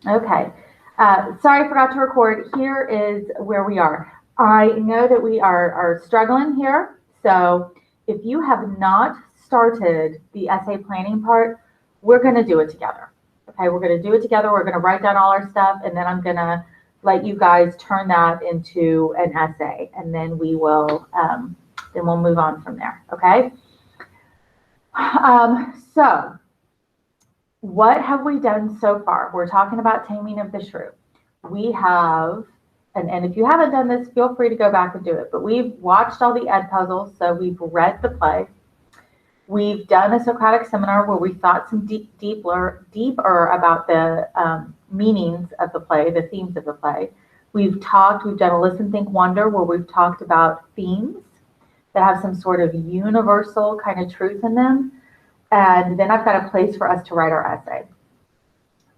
Okay. Sorry, I forgot to record. Here is where we are. I know that we are struggling here. So if you have not started the essay planning part, we're going to do it together. Okay, we're going to do it together. We're going to write down all our stuff, and then I'm going to let you guys turn that into an essay, and then we'll move on from there. Okay. So what have we done so far? We're talking about Taming of the Shrew. We have, and if you haven't done this, feel free to go back and do it, but we've watched all the ed puzzles, so we've read the play. We've done a Socratic seminar where we thought some deeper about the meanings of the play, the themes of the play. We've done a Listen, Think, Wonder, where we've talked about themes that have some sort of universal kind of truth in them. And then I've got a place for us to write our essay.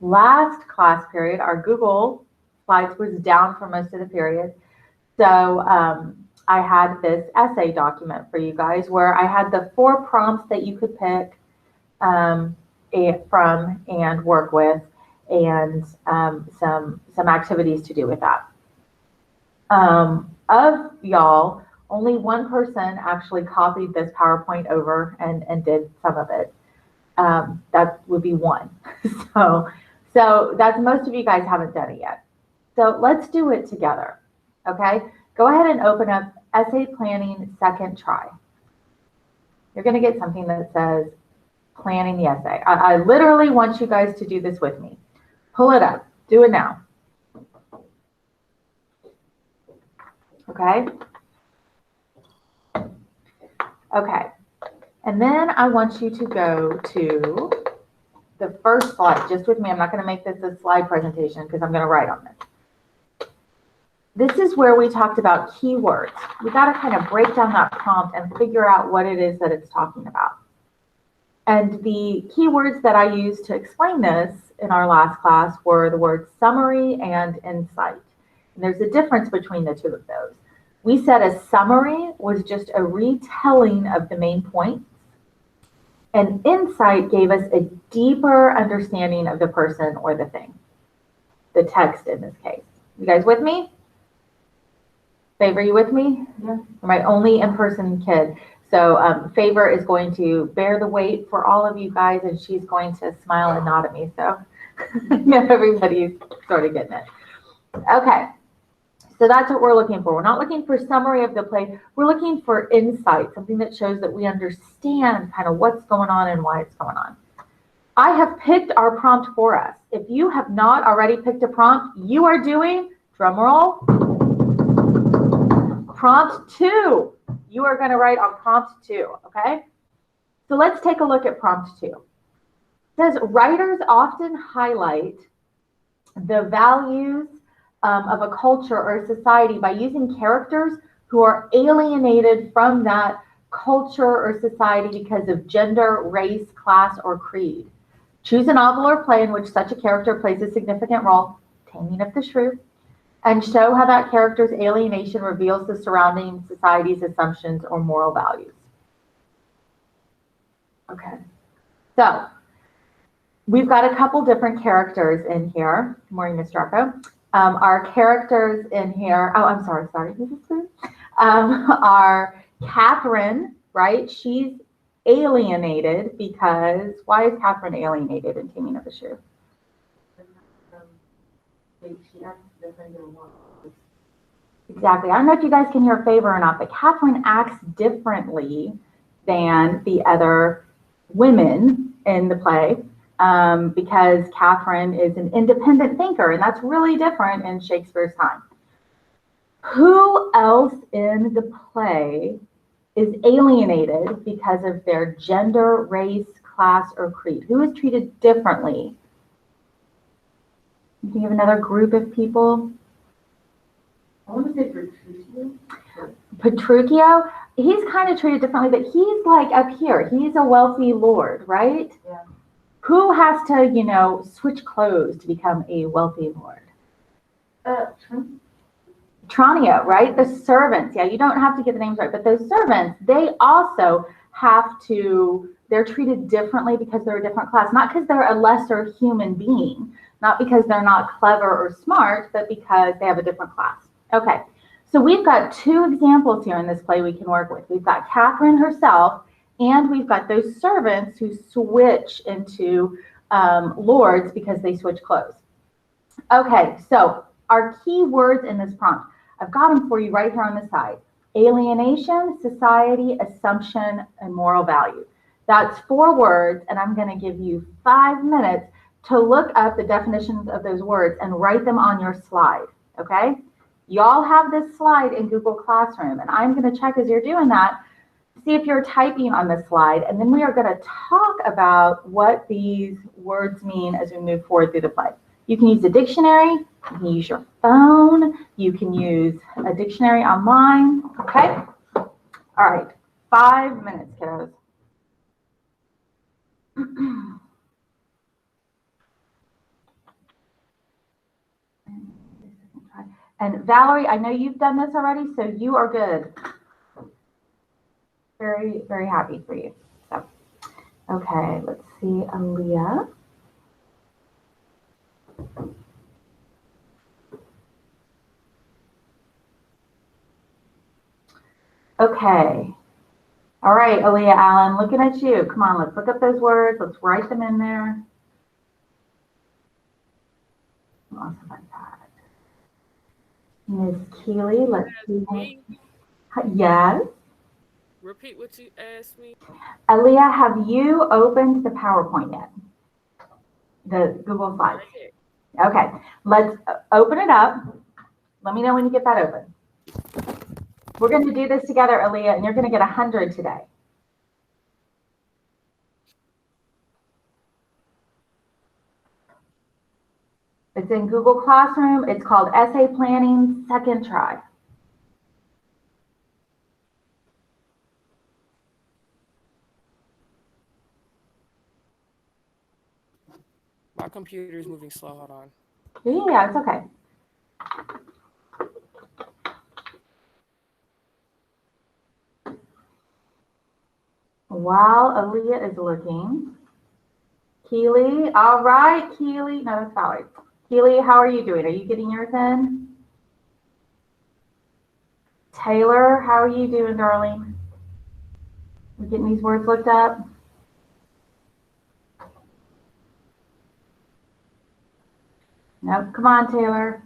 Last class period, our Google Slides was down for most of the period. So I had this essay document for you guys where I had the 4 prompts that you could pick from and work with, and some activities to do with that. Of y'all, only one person actually copied this PowerPoint over and did some of it. That would be one. So that's, most of you guys haven't done it yet. So let's do it together, okay? Go ahead and open up Essay Planning Second Try. You're going to get something that says Planning the Essay. I literally want you guys to do this with me. Pull it up. Do it now. Okay? Okay. And then I want you to go to the first slide, just with me. I'm not going to make this a slide presentation because I'm going to write on this. This is where we talked about keywords. We got to kind of break down that prompt and figure out what it is that it's talking about. And the keywords that I used to explain this in our last class were the words summary and insight. And there's a difference between the two of those. We said a summary was just a retelling of the main points. And insight gave us a deeper understanding of the person or the thing, the text in this case. You guys with me? Favor, you with me? Yeah. My only in-person kid. So Favor is going to bear the weight for all of you guys, and she's going to smile and nod at me. So everybody's sort of getting it. Okay. So that's what we're looking for. We're not looking for summary of the play. We're looking for insight, something that shows that we understand kind of what's going on and why it's going on. I have picked our prompt for us. If you have not already picked a prompt, you are doing, drum roll, prompt 2. You are going to write on prompt 2, okay? So let's take a look at prompt 2. It says, writers often highlight the values of a culture or a society by using characters who are alienated from that culture or society because of gender, race, class, or creed. Choose a novel or play in which such a character plays a significant role, Taming of the Shrew, and show how that character's alienation reveals the surrounding society's assumptions or moral values. Okay, so we've got a couple different characters in here. Good morning, Ms. Draco. Our characters in here, oh, I'm sorry, Mrs. Spoon, are Catherine, right? She's alienated because, why is Catherine alienated in Taming of the Shrew? Exactly. I don't know if you guys can hear Favor or not, but Catherine acts differently than the other women in the play. Because Catherine is an independent thinker, and that's really different in Shakespeare's time. Who else in the play is alienated because of their gender, race, class, or creed? Who is treated differently? You think of another group of people? I want to say Petruchio. Petruchio, he's kind of treated differently, but he's like up here. He's a wealthy lord, right? Yeah. Who has to, switch clothes to become a wealthy lord? Tranio, right? The servants. Yeah, you don't have to get the names right, but those servants, they also have to, they're treated differently because they're a different class, not because they're a lesser human being, not because they're not clever or smart, but because they have a different class. Okay, so we've got two examples here in this play we can work with. We've got Catherine herself, and we've got those servants who switch into lords because they switch clothes. Okay, so our key words in this prompt, I've got them for you right here on the side. Alienation, society, assumption, and moral value. That's 4 words, and I'm going to give you 5 minutes to look up the definitions of those words and write them on your slide, okay? Y'all have this slide in Google Classroom, and I'm going to check as you're doing that, see if you're typing on the slide, and then we are going to talk about what these words mean as we move forward through the play. You can use a dictionary, you can use your phone, you can use a dictionary online, okay? All right, 5 minutes, kiddos. And Valerie, I know you've done this already, so you are good. Very, very happy for you. So, okay, let's see, Aaliyah. Okay. All right, Aaliyah Allen, looking at you. Come on, let's look up those words. Let's write them in there. Awesome like that. Ms. Keeley, let's see. Yes. Repeat what you asked me. Aaliyah, have you opened the PowerPoint yet? The Google Slides. Okay, let's open it up. Let me know when you get that open. We're going to do this together, Aaliyah, and you're going to get 100 today. It's in Google Classroom. It's called Essay Planning, Second Try. My computer is moving slow. Hold on. Yeah, it's okay. While Aaliyah is looking, Keely, all right, Keely, no, that's Valerie. Keely, how are you doing? Are you getting yours in? Taylor, how are you doing, darling? We getting these words looked up? Nope, come on, Taylor.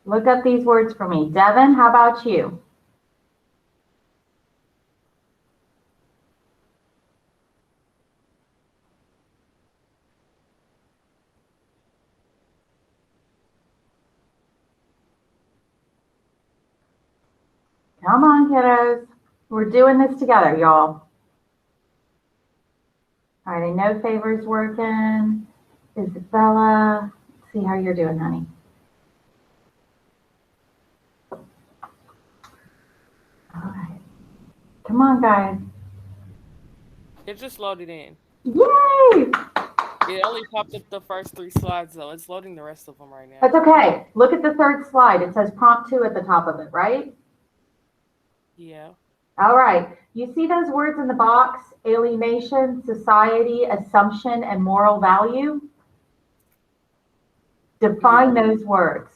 Look up these words for me. Devin, how about you? Come on, kiddos. We're doing this together, y'all. All right, I know Favor's working. Isabella, let's see how you're doing, honey. All right. Come on, guys. It just loaded in. Yay! It only popped up the first 3 slides, though. It's loading the rest of them right now. That's okay. Look at the third slide. It says prompt 2 at the top of it, right? Yeah. All right. You see those words in the box? Alienation, society, assumption, and moral value? Define those words.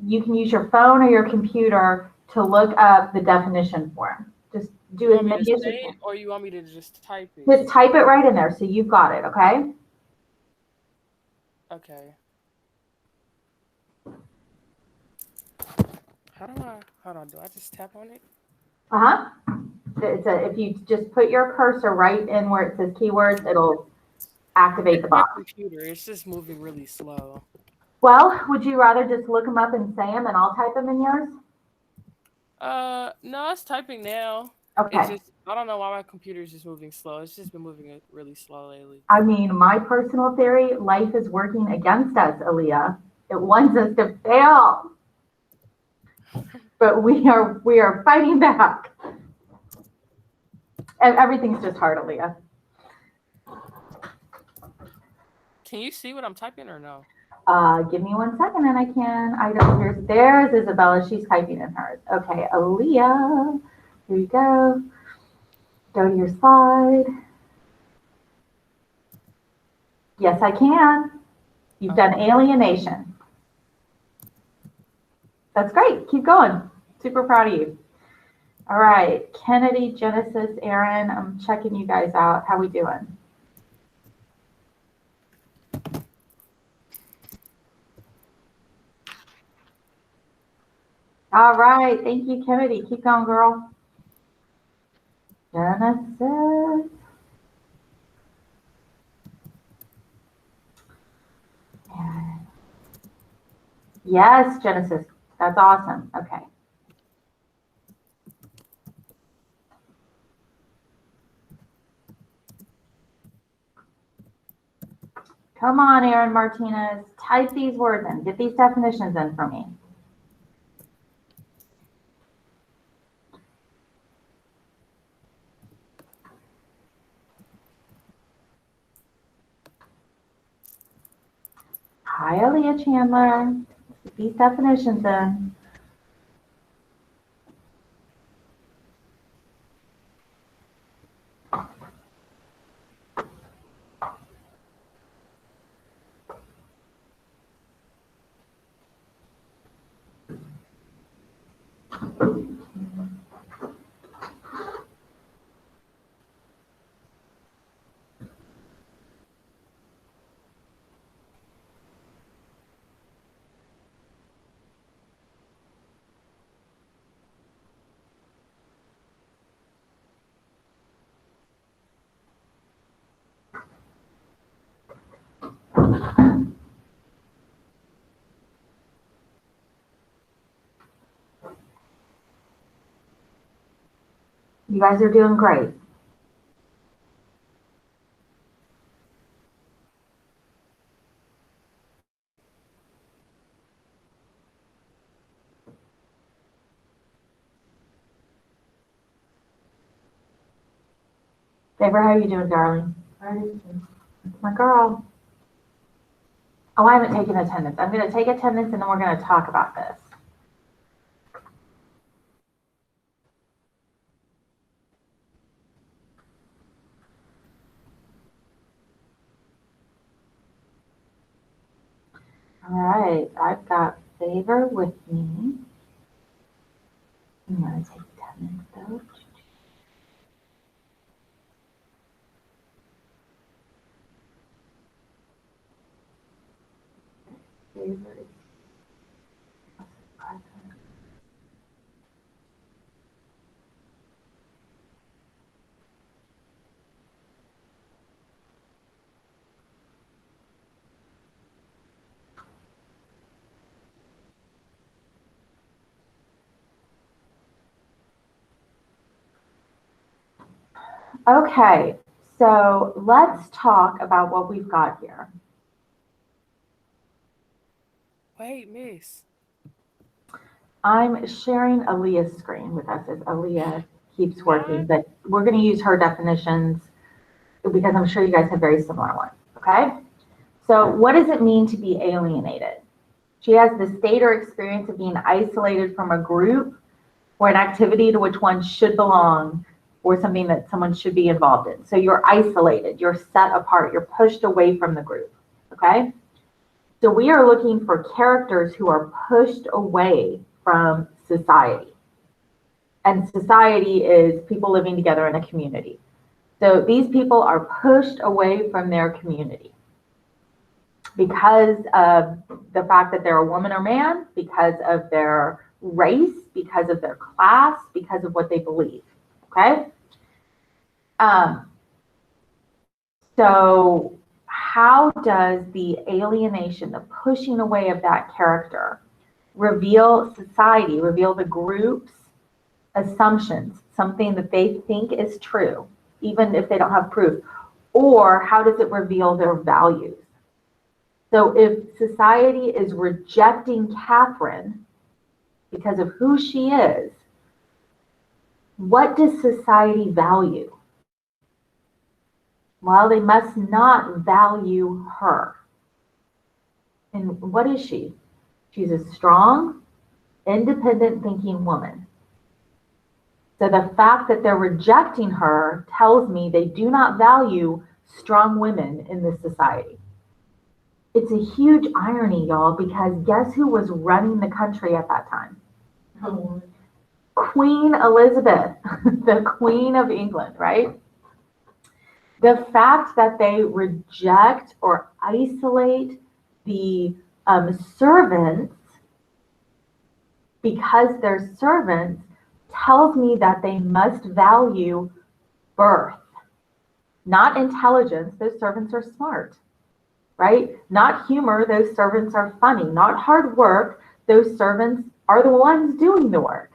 You can use your phone or your computer to look up the definition for them. Just do as many as you can. Or you want me to just type it? Just type it right in there so you've got it, okay? Okay. Hold on, do I just tap on it? Uh-huh. If you just put your cursor right in where it says keywords, it'll activate the box. My computer, it's just moving really slow. Well, would you rather just look them up and say them and I'll type them in yours? No, it's typing now. Okay. It's just, I don't know why my computer is just moving slow. It's just been moving really slow lately. I mean, my personal theory, life is working against us, Aaliyah. It wants us to fail. But we are fighting back. And everything's just hard, Aaliyah. Can you see what I'm typing or no? Give me 1 second and I can. There's Isabella. She's typing in hers. Okay, Aaliyah. Here you go. Go to your slide. Yes, I can. You've done alienation. That's great. Keep going. Super proud of you. All right. Kennedy, Genesis, Aaron, I'm checking you guys out. How we doing? All right. Thank you, Kennedy. Keep going, girl. Genesis. Yes, Genesis. That's awesome. Okay. Come on, Aaron Martinez. Type these words in. Get these definitions in for me. Hi, Aaliyah Chandler. Get these definitions in. You guys are doing great. Favor, how you doing, darling? That's my girl. Oh, I haven't taken attendance. I'm going to take attendance and then we're going to talk about this. All right, I've got Favor with me. I'm going to take attendance though. Favor is present. Okay, so let's talk about what we've got here. Wait, Miss. I'm sharing Aaliyah's screen with us as Aaliyah keeps working, but we're going to use her definitions because I'm sure you guys have very similar ones, okay? So what does it mean to be alienated? She has the state or experience of being isolated from a group or an activity to which one should belong or something that someone should be involved in. So you're isolated, you're set apart, you're pushed away from the group, okay? So we are looking for characters who are pushed away from society. And society is people living together in a community. So these people are pushed away from their community because of the fact that they're a woman or man, because of their race, because of their class, because of what they believe, okay? So how does the alienation, the pushing away of that character, reveal society, reveal the group's assumptions, something that they think is true, even if they don't have proof? Or how does it reveal their values? So if society is rejecting Catherine because of who she is, what does society value? Well, they must not value her. And what is she? She's a strong, independent thinking woman. So the fact that they're rejecting her tells me they do not value strong women in this society. It's a huge irony, y'all, because guess who was running the country at that time? Oh, Queen Elizabeth, the Queen of England, right? The fact that they reject or isolate the servants because they're servants tells me that they must value birth, not intelligence. Those servants are smart, right? Not humor. Those servants are funny. Not hard work. Those servants are the ones doing the work.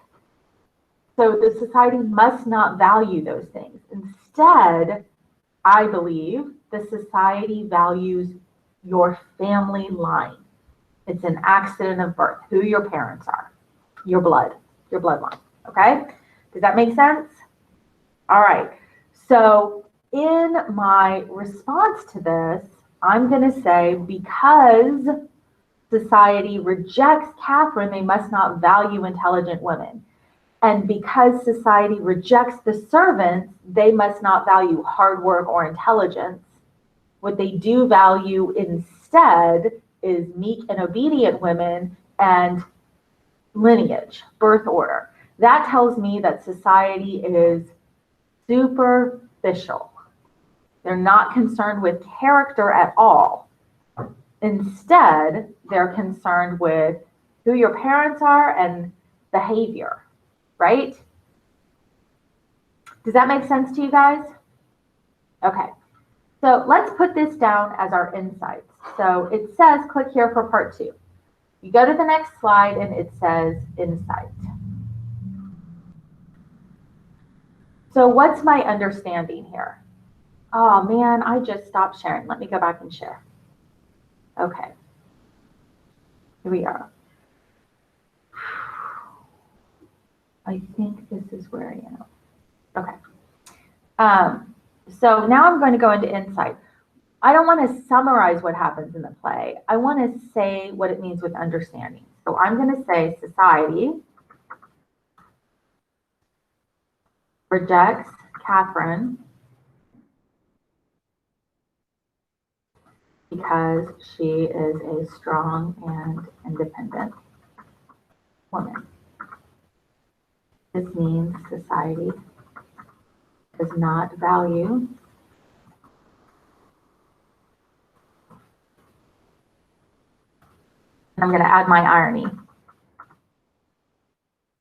So the society must not value those things. Instead, I believe the society values your family line. It's an accident of birth, who your parents are, your bloodline. Okay? Does that make sense? All right. So in my response to this, I'm going to say because society rejects Catherine, they must not value intelligent women. And because society rejects the servants, they must not value hard work or intelligence. What they do value instead is meek and obedient women and lineage, birth order. That tells me that society is superficial. They're not concerned with character at all. Instead, they're concerned with who your parents are and behavior. Right? Does that make sense to you guys? Okay, so let's put this down as our insights. So it says, click here for part 2. You go to the next slide and it says insight. So what's my understanding here? Oh man, I just stopped sharing. Let me go back and share. Okay, here we are. I think this is where I am. Okay. So now I'm going to go into insight. I don't want to summarize what happens in the play. I want to say what it means with understanding. So I'm going to say society rejects Catherine because she is a strong and independent woman. This means society does not value and I'm going to add my irony.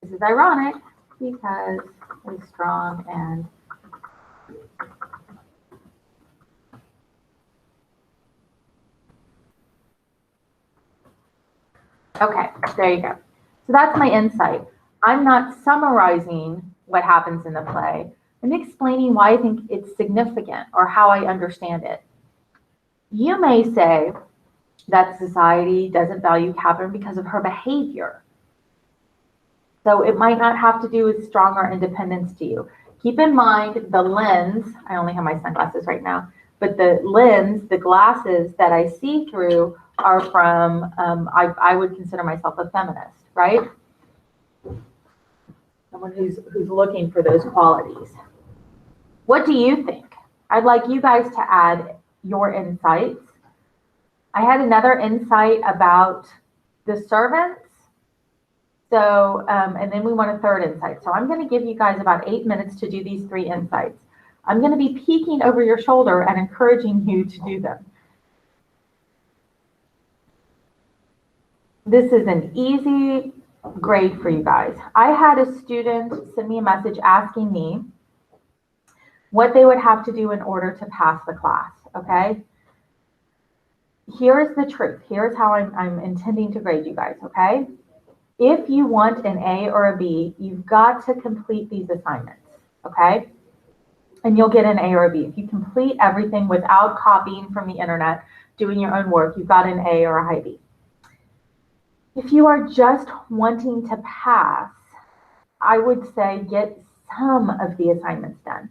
This is ironic because a strong and okay, there you go. So that's my insight. I'm not summarizing what happens in the play. I'm explaining why I think it's significant or how I understand it. You may say that society doesn't value Catherine because of her behavior. So it might not have to do with stronger independence to you. Keep in mind the lens, I only have my sunglasses right now, but the lens, the glasses that I see through are from, I would consider myself a feminist, right? Someone who's looking for those qualities. What do you think? I'd like you guys to add your insights. I had another insight about the servants. So, and then we want a third insight. So I'm going to give you guys about 8 minutes to do these 3 insights. I'm going to be peeking over your shoulder and encouraging you to do them. This is an easy grade for you guys. I had a student send me a message asking me what they would have to do in order to pass the class, okay? Here's the truth. Here's how I'm intending to grade you guys, okay? If you want an A or a B, you've got to complete these assignments, okay? And you'll get an A or a B. If you complete everything without copying from the internet, doing your own work, you've got an A or a high B. If you are just wanting to pass, I would say get some of the assignments done.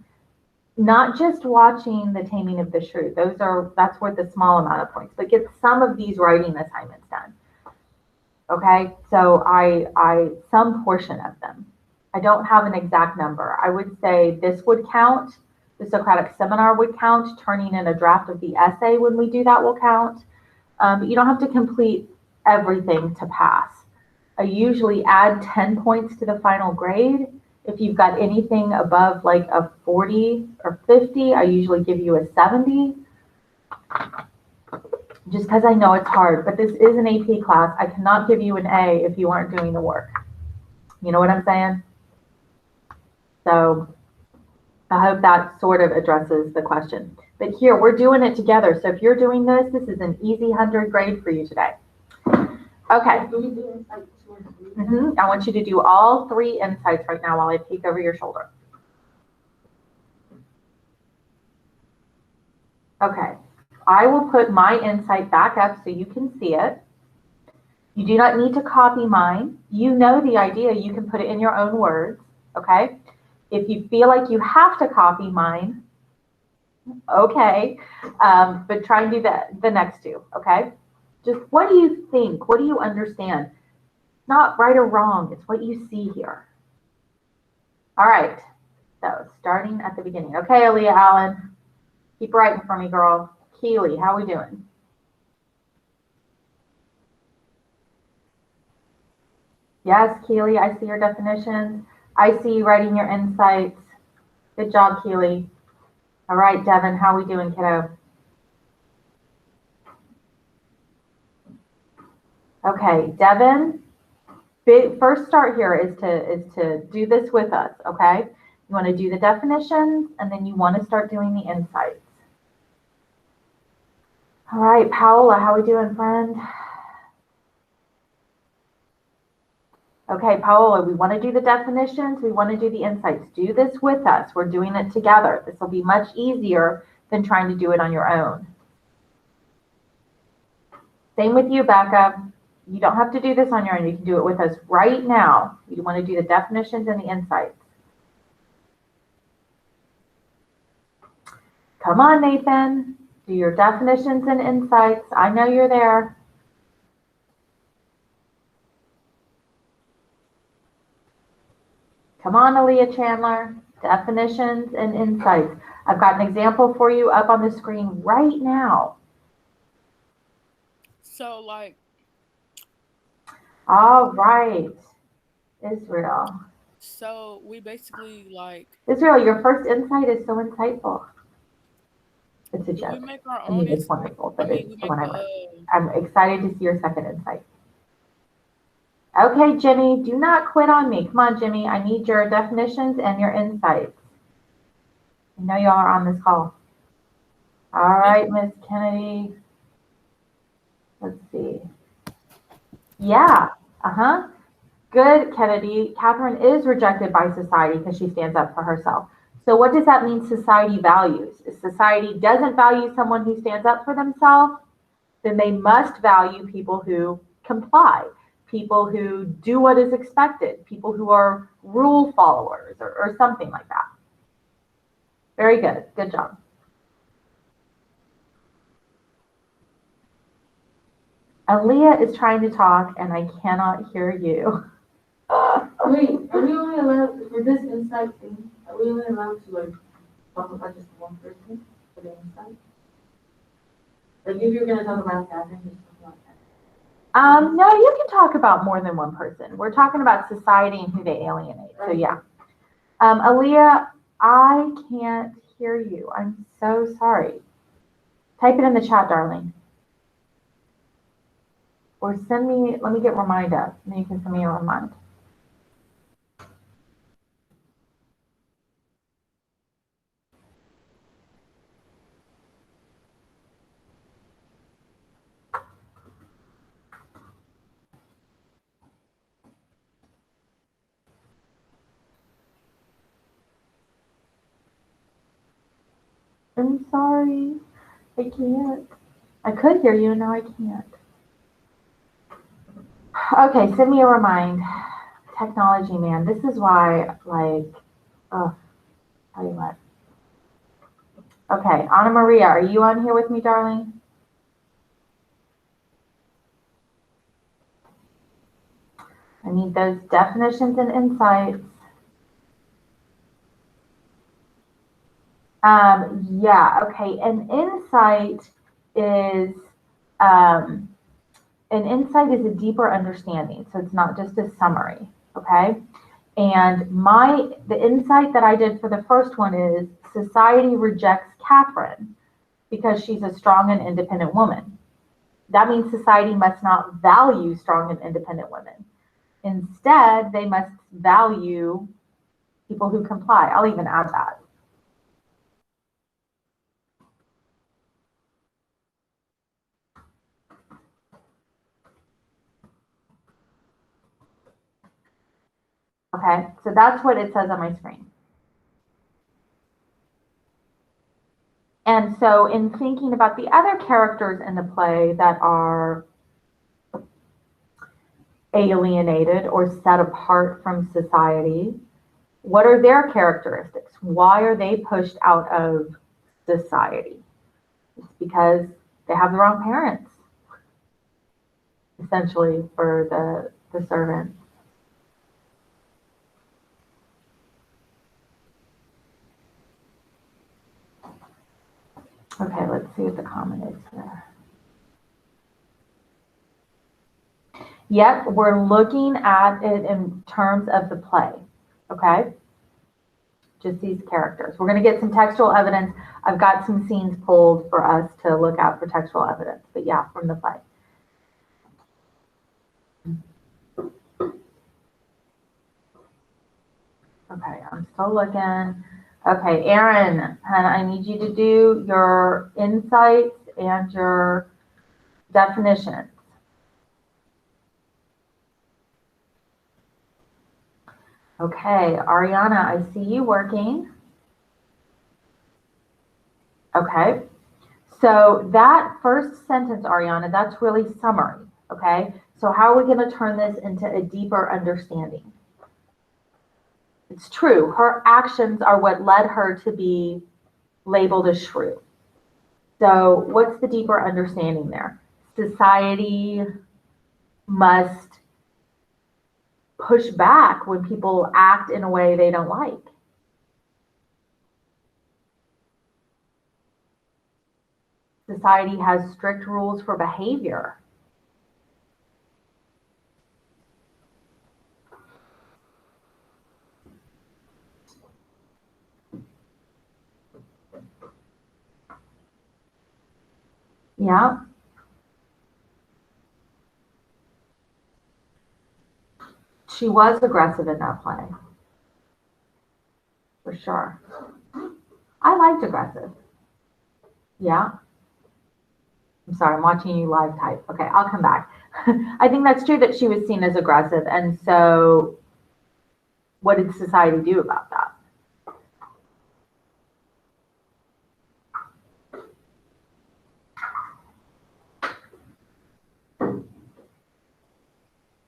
Not just watching The Taming of the Shrew. That's worth a small amount of points, but get some of these writing assignments done. Okay, so some portion of them. I don't have an exact number. I would say this would count. The Socratic seminar would count. Turning in a draft of the essay when we do that will count. But you don't have to complete everything to pass. I usually add 10 points to the final grade. If you've got anything above like a 40 or 50, I usually give you a 70. Just because I know it's hard, but this is an AP class. I cannot give you an A if you aren't doing the work. You know what I'm saying? So I hope that sort of addresses the question. But here, we're doing it together. So if you're doing this, this is an easy 100 grade for you today. Okay. Do we do insight 2 and 3? I want you to do all 3 insights right now while I peek over your shoulder. Okay. I will put my insight back up so you can see it. You do not need to copy mine. You know the idea. You can put it in your own words, okay? If you feel like you have to copy mine, okay, but try and do the next 2, okay? Just what do you think? What do you understand? Not right or wrong. It's what you see here. All right. So starting at the beginning. Okay, Aaliyah Allen, keep writing for me, girl. Keely, how we doing? Yes, Keely, I see your definitions. I see you writing your insights. Good job, Keely. All right, Devin, how we doing, kiddo? Okay, Devin, first start here is to do this with us, okay? You want to do the definitions, and then you want to start doing the insights. All right, Paola, how we doing, friend? Okay, Paola, we want to do the definitions. We want to do the insights. Do this with us. We're doing it together. This will be much easier than trying to do it on your own. Same with you, Becca. You don't have to do this on your own. You can do it with us right now. You want to do the definitions and the insights. Come on, Nathan. Do your definitions and insights. I know you're there. Come on, Aaliyah Chandler. Definitions and insights. I've got an example for you up on the screen right now. So, like. All right. Israel. So, we basically, like. Israel, your first insight is so insightful. It's a joke. We make our I own mean, it's wonderful, but it's we the make one I wrote. I'm excited to see your second insight. Okay, Jimmy, do not quit on me. Come on, Jimmy. I need your definitions and your insights. I know y'all are on this call. All right, Miss Kennedy. Let's see. Yeah. Good, Kennedy. Catherine is rejected by society because she stands up for herself. So what does that mean society values? If society doesn't value someone who stands up for themselves, then they must value people who comply, people who do what is expected, people who are rule followers or something like that. Very good. Good job. Aaliyah is trying to talk and I cannot hear you. Wait, are we only allowed, for this insight thing, are we only allowed to like talk about just one person for the insight? Like if you're gonna talk about Catherine, just talk about Catherine. No, you can talk about more than one person. We're talking about society and who they alienate. So yeah. Aaliyah, I can't hear you. I'm so sorry. Type it in the chat, darling. Or send me, let me get remind up, and then you can send me a remind. I'm sorry. I can't. I could hear you, now I can't. Okay, send me a remind. Technology, man. This is why, like, oh, tell you what. Okay, Anna Maria, are you on here with me, darling? I need those definitions and insights. Yeah, okay, an insight is an insight is a deeper understanding, so it's not just a summary, okay? And the insight that I did for the first one is society rejects Catherine because she's a strong and independent woman. That means society must not value strong and independent women. Instead, they must value people who comply. I'll even add that. Okay, so that's what it says on my screen. And so in thinking about the other characters in the play that are alienated or set apart from society, what are their characteristics? Why are they pushed out of society? It's because they have the wrong parents, essentially, for the servant. Okay, let's see what the comment is here. Yep, we're looking at it in terms of the play, okay? Just these characters. We're going to get some textual evidence. I've got some scenes pulled for us to look at for textual evidence, but yeah, from the play. Okay, I'm still looking. Okay, Erin, I need you to do your insights and your definitions. Okay, Ariana, I see you working. Okay, so that first sentence, Ariana, that's really summary, okay? So how are we going to turn this into a deeper understanding? It's true, her actions are what led her to be labeled a shrew. So what's the deeper understanding there? Society must push back when people act in a way they don't like. Society has strict rules for behavior. Yeah. She was aggressive in that play. For sure. I liked aggressive. Yeah. I'm sorry, I'm watching you live type. Okay, I'll come back. I think that's true that she was seen as aggressive. And so what did society do about that?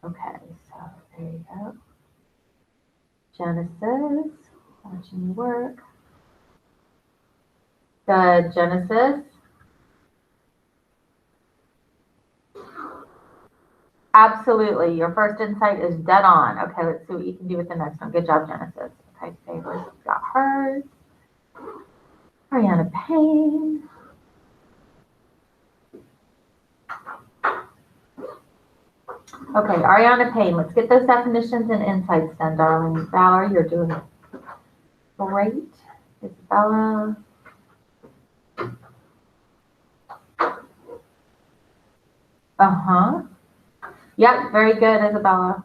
Okay, so there you go. Genesis, watching you work. The Genesis. Absolutely, your first insight is dead on. Okay, let's see what you can do with the next one. Good job, Genesis. Okay, Favors got hers. Ariana Payne. Okay, Ariana Payne, let's get those definitions and insights done, darling. Valerie, you're doing great. Isabella. Uh-huh. Yep, very good, Isabella.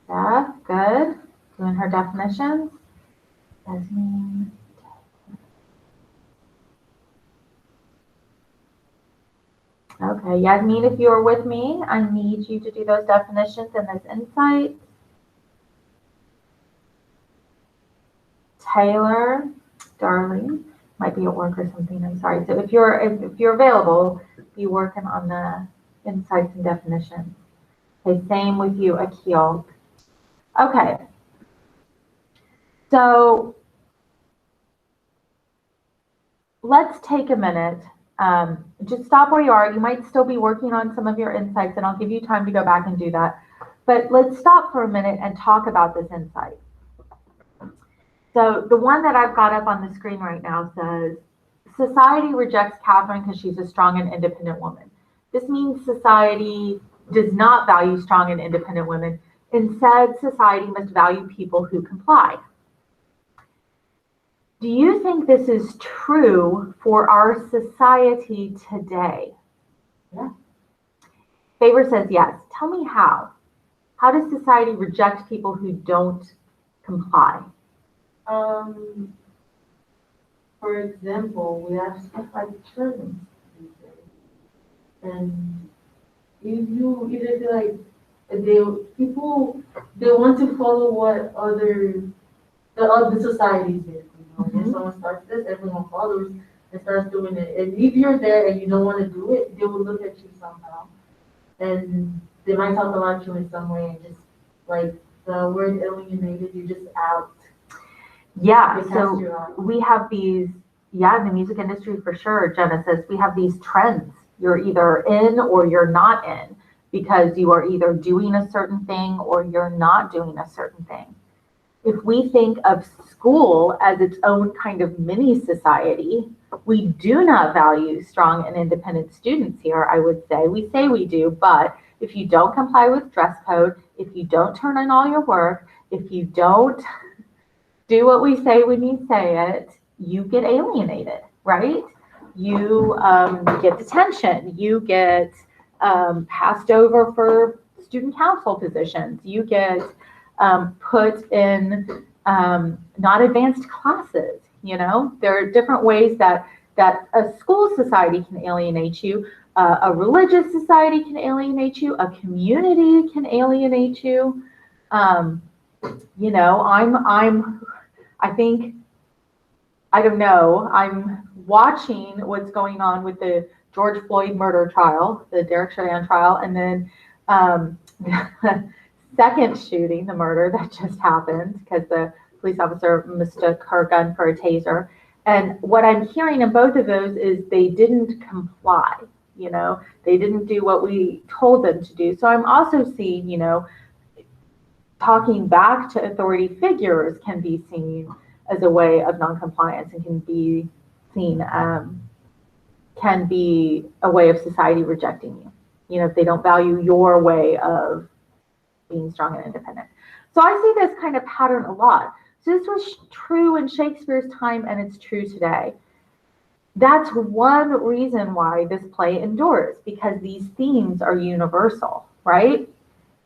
Yeah, good. Doing her definitions. Yasmin. Okay, Yasmin, if you are with me, I need you to do those definitions and those insights. Taylor, darling, might be at work or something. I'm sorry. So if you're available, be working on the insights and definitions. Okay, same with you, Akil. Okay. So let's take a minute. Just stop where you are. You might still be working on some of your insights, and I'll give you time to go back and do that. But let's stop for a minute and talk about this insight. So the one that I've got up on the screen right now says, society rejects Catherine because she's a strong and independent woman. This means society does not value strong and independent women. Instead, society must value people who comply. Do you think this is true for our society today? Yeah. Favor says yes. Tell me how. How does society reject people who don't comply? For example, we have stuff like children these days. And if you either feel like they want to follow what the society did, you know, if someone starts this, everyone follows and starts doing it. And if you're there and you don't want to do it, they will look at you somehow. And they might talk about you in some way and just like the word alienated, you're just out. Yeah, They cast so you out. we have these, in the music industry for sure, Jenna says, we have these trends. You're either in or you're not in because you are either doing a certain thing or you're not doing a certain thing. If we think of school as its own kind of mini society, we do not value strong and independent students here, I would say. We say we do, but if you don't comply with dress code, if you don't turn in all your work, if you don't do what we say when you say it, you get alienated, right? You get detention. You get passed over for student council positions. You get put in not advanced classes. You know, there are different ways that a school society can alienate you. A religious society can alienate you. A community can alienate you. You know, I don't know, I'm watching what's going on with the George Floyd murder trial, the Derek Chauvin trial, and then the second shooting, the murder that just happened because the police officer mistook her gun for a taser. And what I'm hearing in both of those is they didn't comply, you know, they didn't do what we told them to do. So I'm also seeing, you know, talking back to authority figures can be seen as a way of noncompliance and can be seen, can be a way of society rejecting you. You know, if they don't value your way of being strong and independent. So I see this kind of pattern a lot. So this was true in Shakespeare's time and it's true today. That's one reason why this play endures, because these themes are universal, right?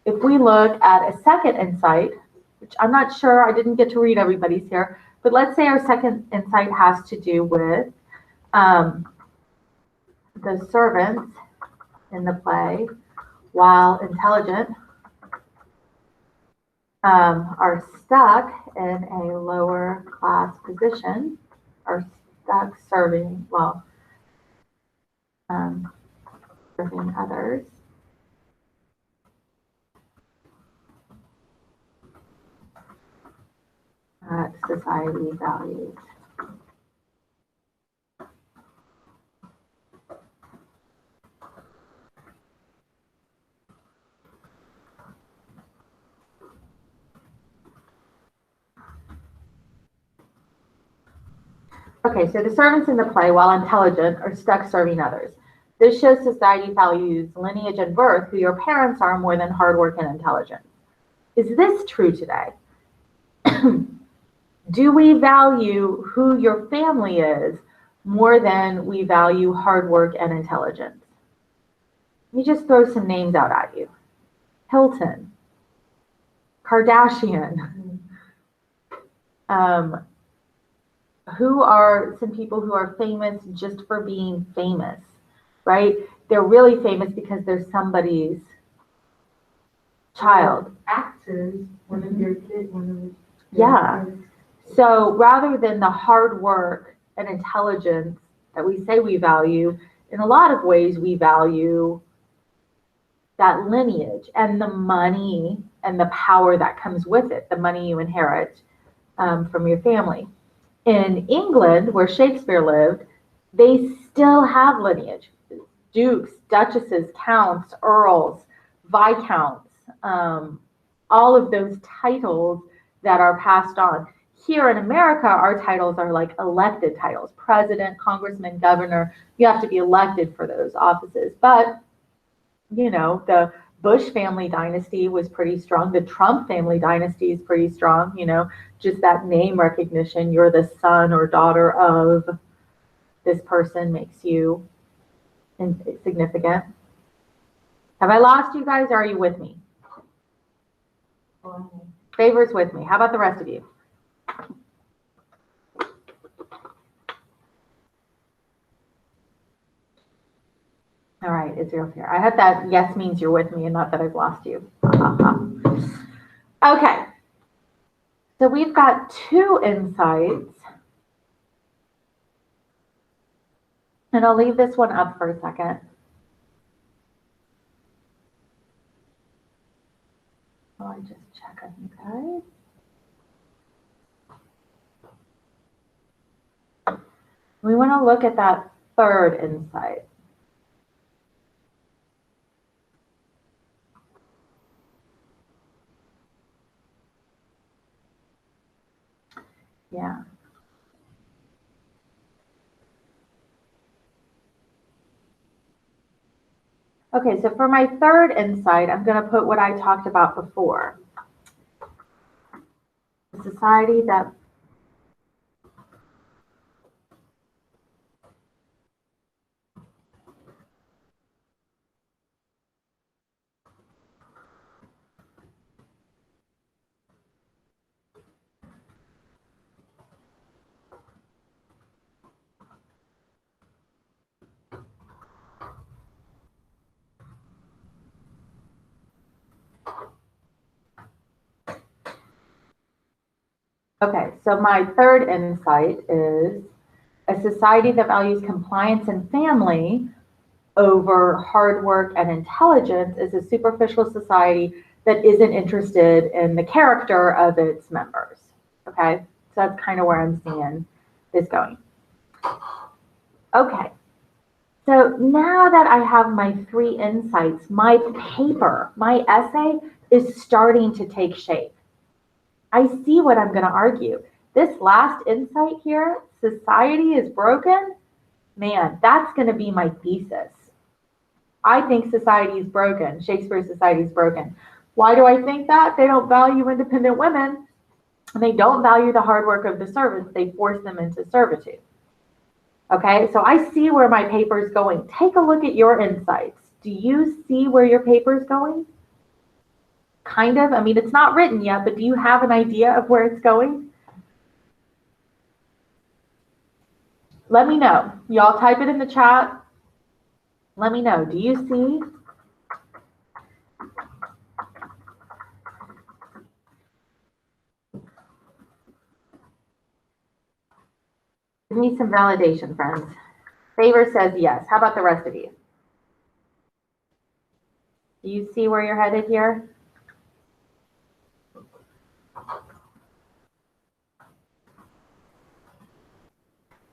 If we look at a second insight, which I'm not sure, I didn't get to read everybody's here, but let's say our second insight has to do with the servants in the play, while intelligent, are stuck in a lower class position, are stuck serving, serving others. Society values. Okay, so the servants in the play, while intelligent, are stuck serving others. This shows society values lineage and birth, who your parents are, more than hard work and intelligence. Is this true today? Do we value who your family is more than we value hard work and intelligence? Let me just throw some names out at you. Hilton, Kardashian. Who are some people who are famous just for being famous, right? They're really famous because they're somebody's child. Actors, one of your kids, Yeah. So rather than the hard work and intelligence that we say we value, in a lot of ways we value that lineage and the money and the power that comes with it, the money you inherit from your family. In England, where Shakespeare lived, they still have lineage. Dukes, duchesses, counts, earls, viscounts, all of those titles that are passed on. Here in America, our titles are like elected titles: president, congressman, governor. You have to be elected for those offices. But, you know, the Bush family dynasty was pretty strong. The Trump family dynasty is pretty strong. You know, just that name recognition. You're the son or daughter of this person makes you significant. Have I lost you guys, or are you with me? Favors with me. How about the rest of you? All right, Israel's here. I hope that yes means you're with me and not that I've lost you. Okay. So we've got 2 insights. And I'll leave this one up for a second. Oh, I just check on you guys. We want to look at that 3rd insight. Yeah. Okay, so for my 3rd insight, I'm going to put what I talked about before. A society that Okay, so my 3rd insight is a society that values compliance and family over hard work and intelligence is a superficial society that isn't interested in the character of its members. Okay, so that's kind of where I'm seeing this going. Okay, so now that I have my 3 insights, my paper, my essay is starting to take shape. I see what I'm going to argue. This last insight here, society is broken, man, that's going to be my thesis. I think society is broken. Shakespeare's society is broken. Why do I think that? They don't value independent women, and they don't value the hard work of the servants. They force them into servitude. Okay, so I see where my paper is going. Take a look at your insights. Do you see where your paper is going? Kind of. I mean, it's not written yet, but do you have an idea of where it's going? Let me know. Y'all type it in the chat. Let me know. Do you see? Give me some validation, friends. Favor says yes. How about the rest of you? Do you see where you're headed here?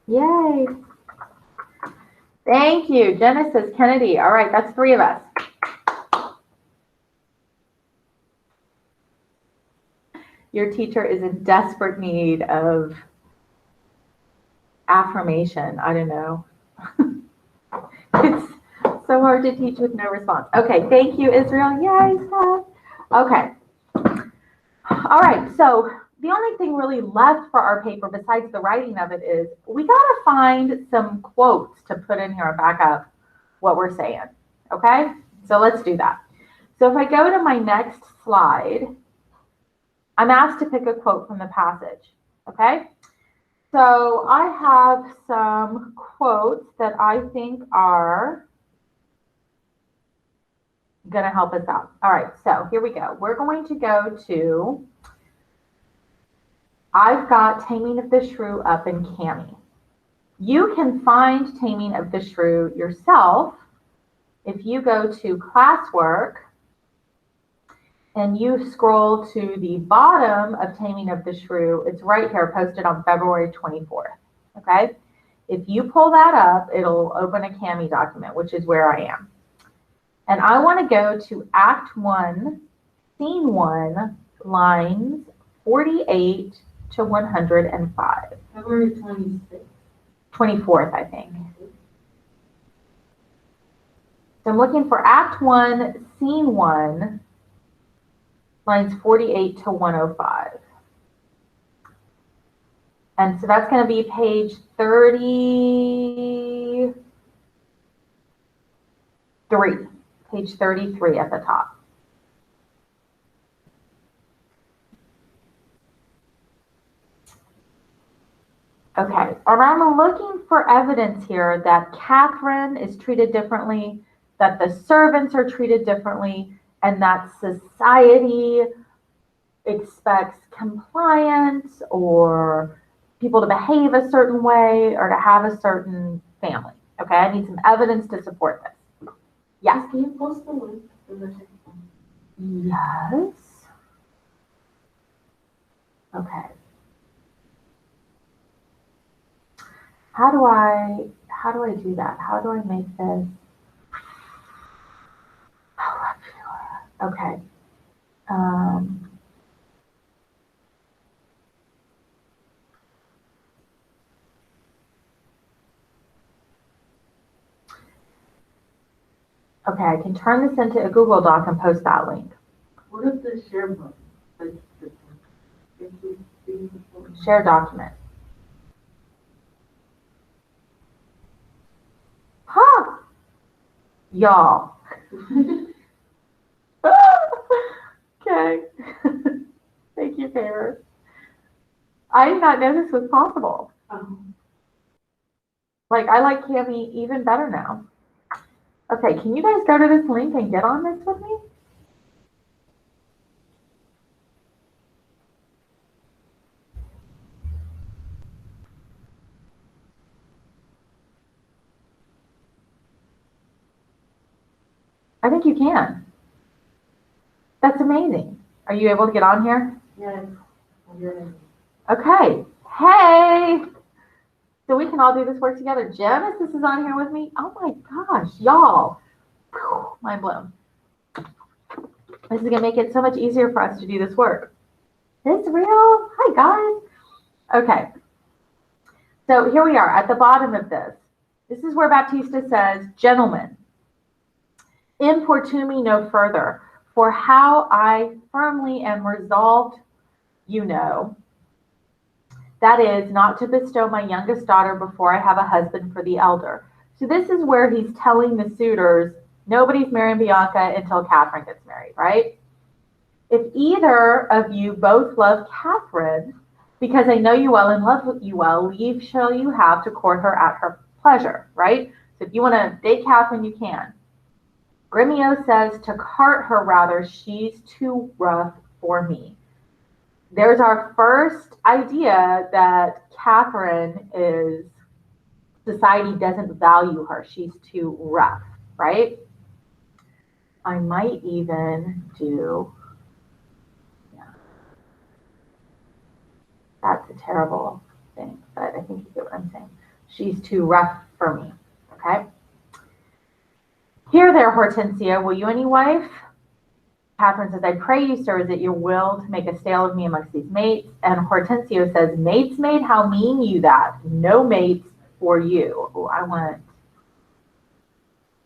Yay. Thank you, Genesis Kennedy. All right, that's 3 of us. Your teacher is in desperate need of affirmation. I don't know. It's so hard to teach with no response. Okay, thank you, Israel. Yay, Steph. Okay. All right, so the only thing really left for our paper besides the writing of it is we got to find some quotes to put in here and back up what we're saying. Okay, so let's do that. So if I go to my next slide, I'm asked to pick a quote from the passage. Okay, so I have some quotes that I think are going to help us out. All right, so here we go. We're going to go to, I've got Taming of the Shrew up in Cami. You can find Taming of the Shrew yourself if you go to classwork and you scroll to the bottom of Taming of the Shrew. It's right here, posted on February 24th. Okay, if you pull that up, it'll open a Cami document, which is where I am. And I want to go to Act 1, Scene 1, lines 48 to 105. February 26th. 24th, I think. So I'm looking for Act 1, Scene 1, lines 48 to 105. And so that's going to be page 33. Page 33 at the top. Okay, and I'm looking for evidence here that Catherine is treated differently, that the servants are treated differently, and that society expects compliance or people to behave a certain way or to have a certain family. Okay, I need some evidence to support this. Yes. Can you post the link in the chat? Yes. Okay. How do I do that? How do I make this? Okay. Okay, I can turn this into a Google Doc and post that link. What is the share button? Share document. Huh! Y'all. Okay. Thank you, Paris. I did not know this was possible. Like, I like Cami even better now. Okay, can you guys go to this link and get on this with me? I think you can. That's amazing. Are you able to get on here? Yes. Okay. Hey! So we can all do this work together. Genesis is on here with me. Oh my gosh, y'all. Mind blown. This is going to make it so much easier for us to do this work. It's real. Hi, guys. Okay. So here we are at the bottom of this. This is where Baptista says, gentlemen, importune me no further, for how I firmly am resolved, you know, that is, not to bestow my youngest daughter before I have a husband for the elder. So this is where he's telling the suitors, nobody's marrying Bianca until Catherine gets married, right? If either of you both love Catherine, because I know you well and love you well, leave shall you have to court her at her pleasure, right? So if you want to date Catherine, you can. Gremio says to cart her rather, she's too rough for me. There's our first idea that Catherine is, society doesn't value her. She's too rough, right? I might even do, yeah. That's a terrible thing, but I think you get what I'm saying. She's too rough for me, okay? Here there, Hortensia, will you any wife? Catherine says, I pray you, sir, is it your will to make a sale of me amongst these mates? And Hortensio says, mates maid, how mean you that? No mates for you. Oh, I want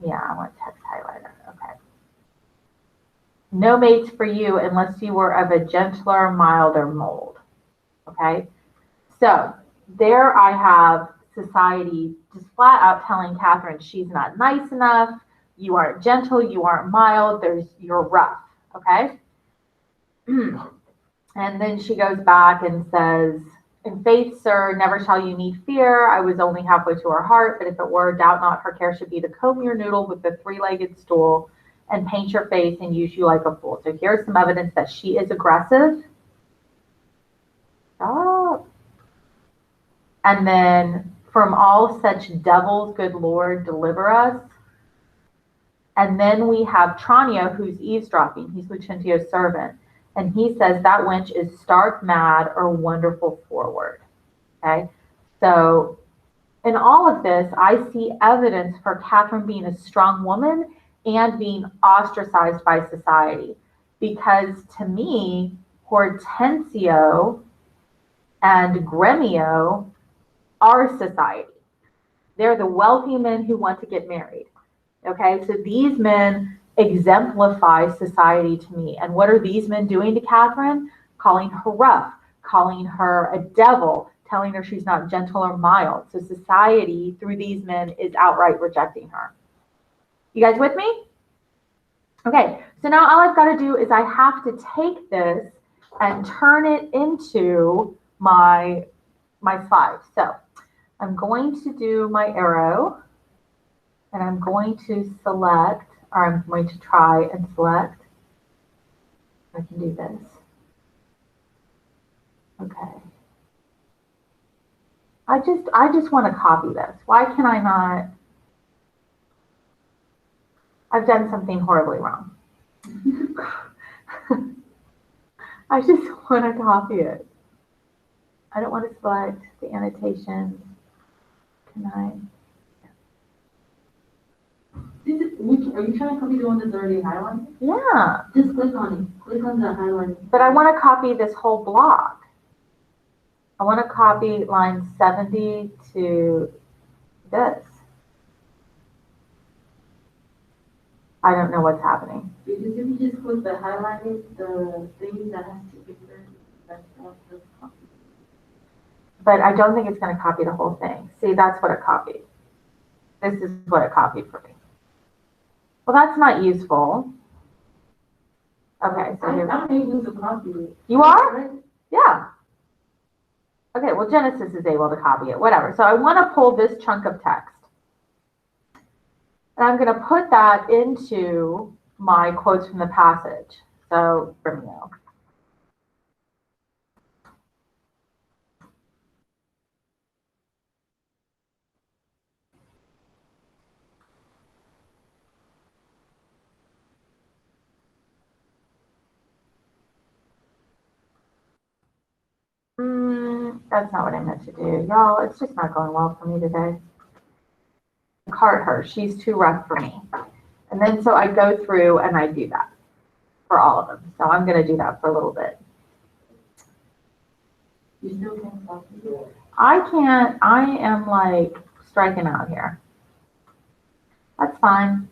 text highlighter. Okay. No mates for you unless you were of a gentler, milder mold. Okay. So there I have society just flat out telling Catherine she's not nice enough. You aren't gentle. You aren't mild. You're rough. Okay. And then she goes back and says, in faith, sir, never shall you need fear. I was only halfway to her heart, but if it were, doubt not her care should be to comb your noodle with the three-legged stool and paint your face and use you like a fool. So here's some evidence that she is aggressive. Stop. And then, from all such devils, good Lord, deliver us. And then we have Tranio, who's eavesdropping. He's Lucentio's servant. And he says that wench is stark mad or wonderful forward. Okay? So in all of this, I see evidence for Catherine being a strong woman and being ostracized by society. Because to me, Hortensio and gremio are society. They're the wealthy men who want to get married. Okay, so these men exemplify society to me. And what are these men doing to Catherine? Calling her rough, calling her a devil, telling her she's not gentle or mild. So society, through these men, is outright rejecting her. You guys with me? Okay, so now all I've got to do is I have to take this and turn it into my slide. So I'm going to do my arrow, and I'm going to select, or I'm going to try and select. I can do this. Okay. I just want to copy this. Why can I not? I've done something horribly wrong. I just want to copy it. I don't want to select the annotations. Can I? Are you trying to copy the one that's already highlighted? Yeah. Just click on it. Click on the highlighted. But I want to copy this whole block. I want to copy line 70 to this. I don't know what's happening. Because if you just click the highlighted, the thing that has two pictures, that's copy. But I don't think it's going to copy the whole thing. See, that's what it copied. This is what it copied for me. Well, that's not useful. Okay, so I'm able to copy it. You are? Yeah. Okay, well, Genesis is able to copy it, whatever. So I want to pull this chunk of text. And I'm going to put that into my quotes from the passage. So, Romeo. That's not what I meant to do. Y'all, it's just not going well for me today. Cart her. She's too rough for me. And then so I go through and I do that for all of them. So I'm going to do that for a little bit. You still can't copy it? I can't. I am like striking out here. That's fine.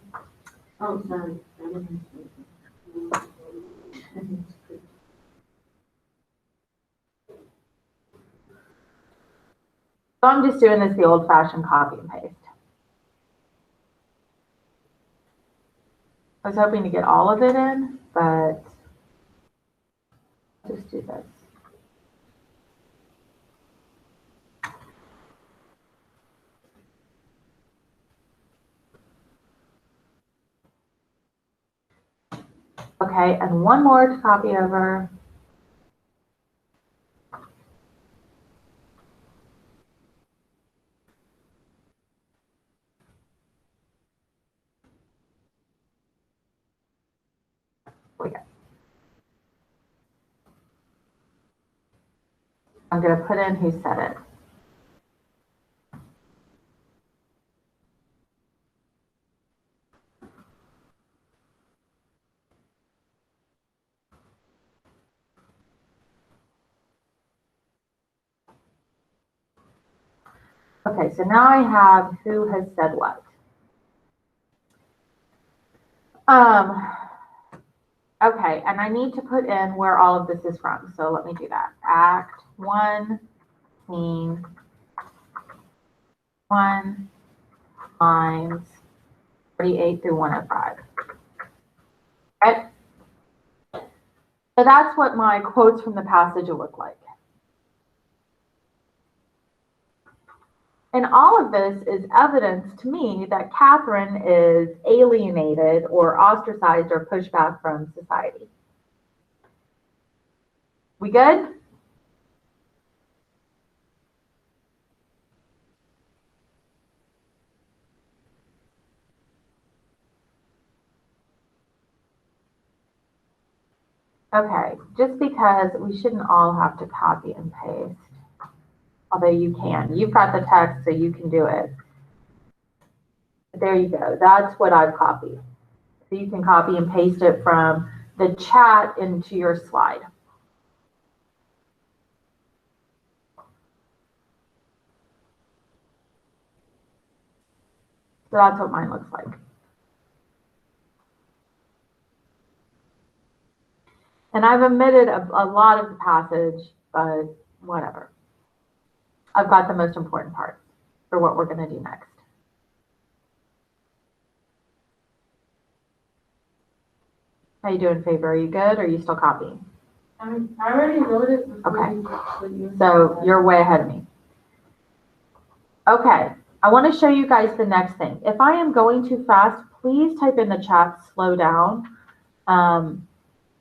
Oh, sorry. So I'm just doing this the old-fashioned copy and paste. I was hoping to get all of it in, but I'll just do this. Okay, and one more to copy over. Okay. I'm going to put in who said it. Okay, so now I have who has said what. Okay, and I need to put in where all of this is from. So let me do that. Act 1, scene 1, lines 48 through 105. Okay. So that's what my quotes from the passage will look like. And all of this is evidence to me that Catherine is alienated or ostracized or pushed back from society. We good? Okay, just because we shouldn't all have to copy and paste, although you can. You've got the text, so you can do it. There you go. That's what I've copied. So you can copy and paste it from the chat into your slide. So that's what mine looks like. And I've omitted a lot of the passage, but whatever. I've got the most important parts for what we're going to do next. How you doing, Faber? Are you good? Or are you still copying? I already wrote it before Okay. you. So you're way ahead of me. Okay. I want to show you guys the next thing. If I am going too fast, please type in the chat, slow down.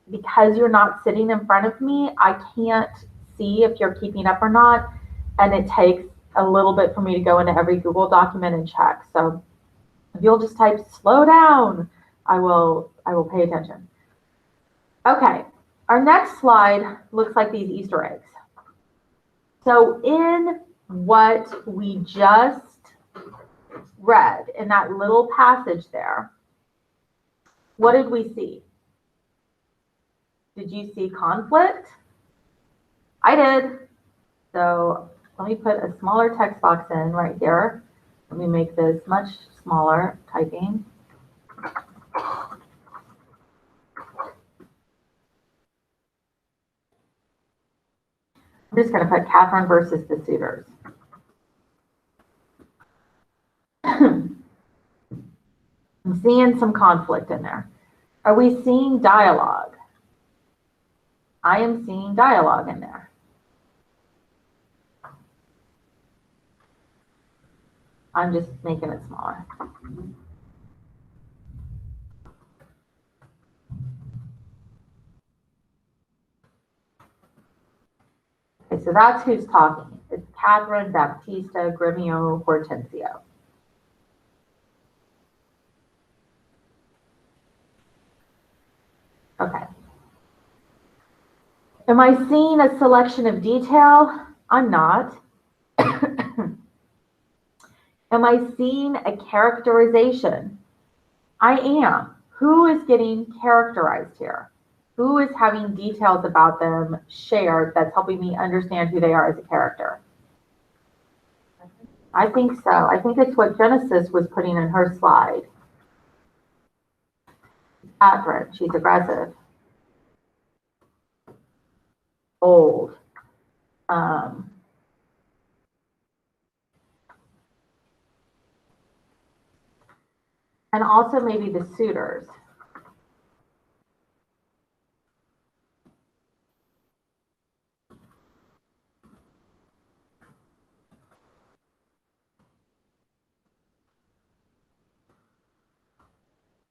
Because you're not sitting in front of me, I can't see if you're keeping up or not. And it takes a little bit for me to go into every Google document and check. So if you'll just type slow down, I will pay attention. Okay, our next slide looks like these Easter eggs. So in what we just read, in that little passage there, what did we see? Did you see conflict? I did. So let me put a smaller text box in right here. Let me make this much smaller typing. I'm just going to put Catherine versus the suitors. I'm seeing some conflict in there. Are we seeing dialogue? I am seeing dialogue in there. I'm just making it smaller. Okay, so that's who's talking. It's Catherine, Baptista, Gremio, Hortensio. Okay. Am I seeing a selection of detail? I'm not. Am I seeing a characterization? I am. Who is getting characterized here? Who is having details about them shared that's helping me understand who they are as a character? I think so. I think it's what Genesis was putting in her slide. Catherine, she's aggressive. Old. And also maybe the suitors.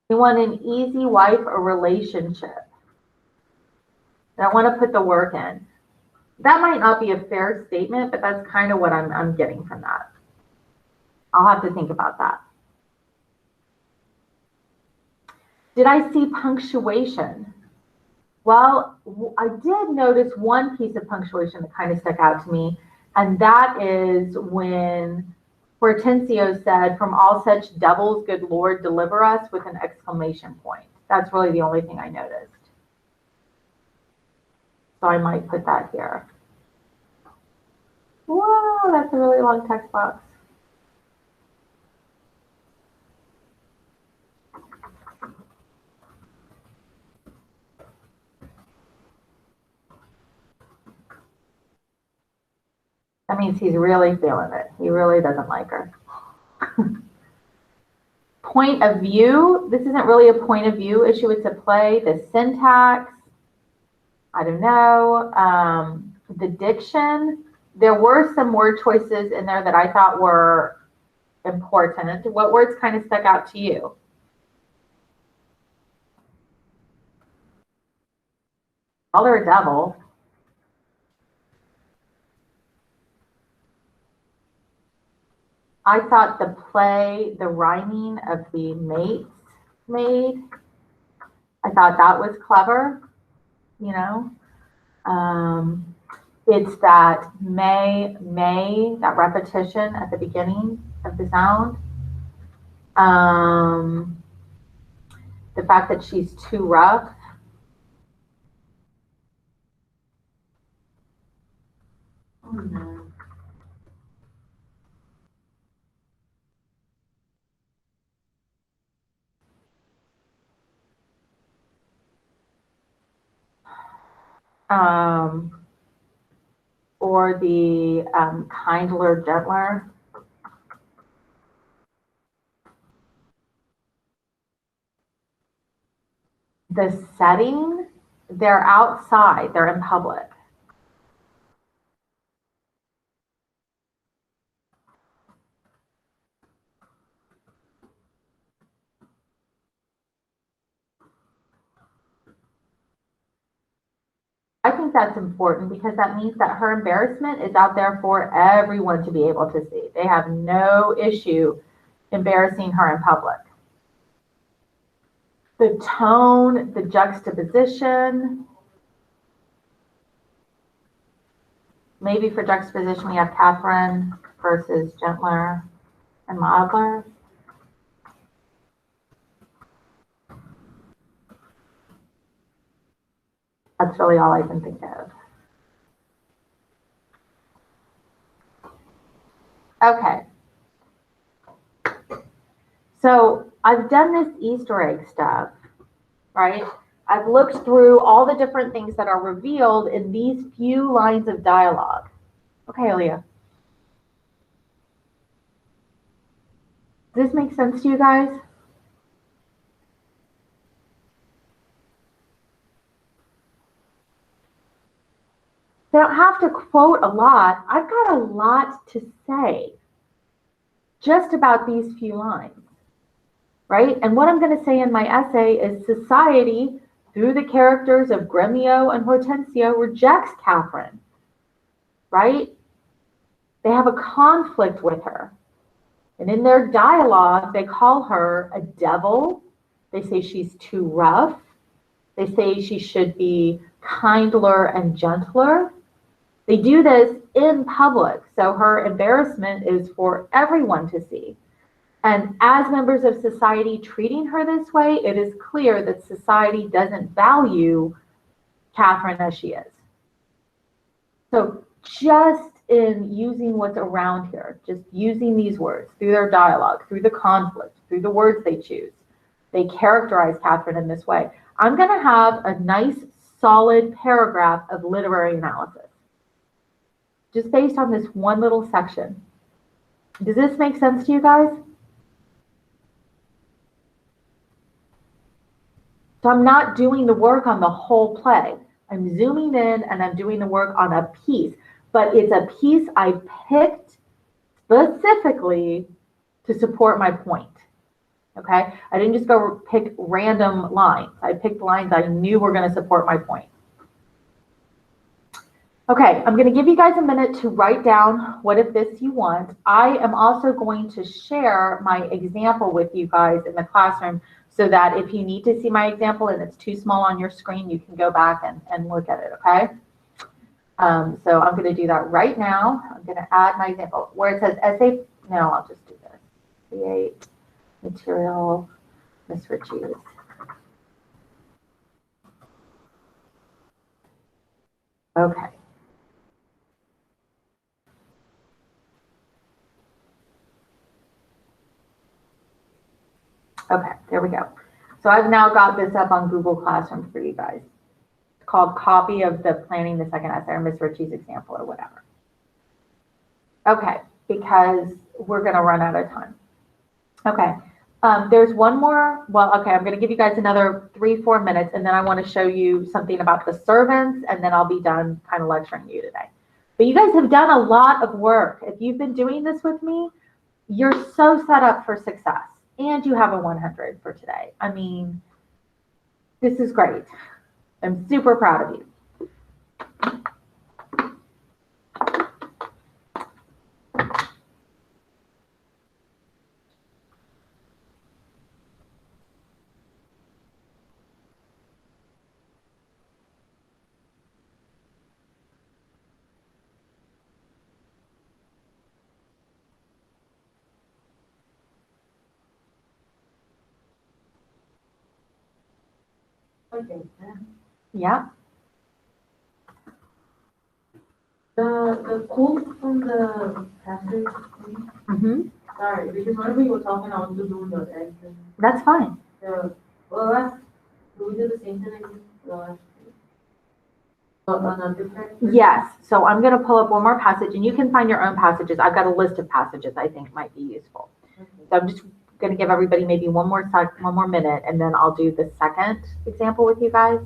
They want an easy wife or relationship. They don't want to put the work in. That might not be a fair statement, but that's kind of what I'm getting from that. I'll have to think about that. Did I see punctuation? Well, I did notice one piece of punctuation that kind of stuck out to me, and that is when Hortensio said, "From all such devils, good Lord, deliver us," with an exclamation point. That's really the only thing I noticed. So I might put that here. Whoa, that's a really long text box. That means he's really feeling it. He really doesn't like her. Point of view. This isn't really a point of view issue. It's a play. The syntax. I don't know. The diction. There were some word choices in there that I thought were important. What words kind of stuck out to you? Call her a devil. I thought the play, the rhyming of the mates made, I thought that was clever, you know. It's that may, that repetition at the beginning of the sound. The fact that she's too rough. Oh, no. or the kindler, gentler. The setting, they're outside, they're in public. I think that's important because that means that her embarrassment is out there for everyone to be able to see. They have no issue embarrassing her in public. The tone, the juxtaposition. Maybe for juxtaposition, we have Catherine versus gentler and milder. That's really all I can think of. Okay. So I've done this Easter egg stuff, right? I've looked through all the different things that are revealed in these few lines of dialogue. Okay, Aaliyah. Does this make sense to you guys? They don't have to quote a lot. I've got a lot to say just about these few lines, right? And what I'm going to say in my essay is society, through the characters of Gremio and Hortensio, rejects Catherine, right? They have a conflict with her. And in their dialogue, they call her a devil. They say she's too rough. They say she should be kindler and gentler. They do this in public, so her embarrassment is for everyone to see. And as members of society treating her this way, it is clear that society doesn't value Catherine as she is. So just in using what's around here, just using these words through their dialogue, through the conflict, through the words they choose, they characterize Catherine in this way. I'm going to have a nice, solid paragraph of literary analysis, just based on this one little section. Does this make sense to you guys? So I'm not doing the work on the whole play. I'm zooming in and I'm doing the work on a piece, but it's a piece I picked specifically to support my point. Okay? I didn't just go pick random lines. I picked lines I knew were going to support my point. Okay, I'm going to give you guys a minute to write down what if this you want. I am also going to share my example with you guys in the classroom so that if you need to see my example and it's too small on your screen, you can go back and look at it, okay? So I'm going to do that right now. I'm going to add my example where it says essay. No, I'll just do this. Create material, Miss Ritchie's. Okay. Okay, there we go. So I've now got this up on Google Classroom for you guys. It's called Copy of the Planning the Second Essay or Miss Ritchie's Example or whatever. Okay, because we're going to run out of time. Okay, there's one more. Well, okay, I'm going to give you guys another 3-4 minutes, and then I want to show you something about the servants, and then I'll be done kind of lecturing you today. But you guys have done a lot of work. If you've been doing this with me, you're so set up for success. And you have a 100 for today. I mean, this is great. I'm super proud of you. Okay. Yeah. The quote from the passage. Mm-hmm. Sorry, because whenever you were talking, I was just doing the extra. That's fine. Well, do we do the same thing again? On a different. Yes, so I'm going to pull up one more passage, and you can find your own passages. I've got a list of passages I think might be useful. Okay. So I'm just going to give everybody maybe one more minute, and then I'll do the second example with you guys.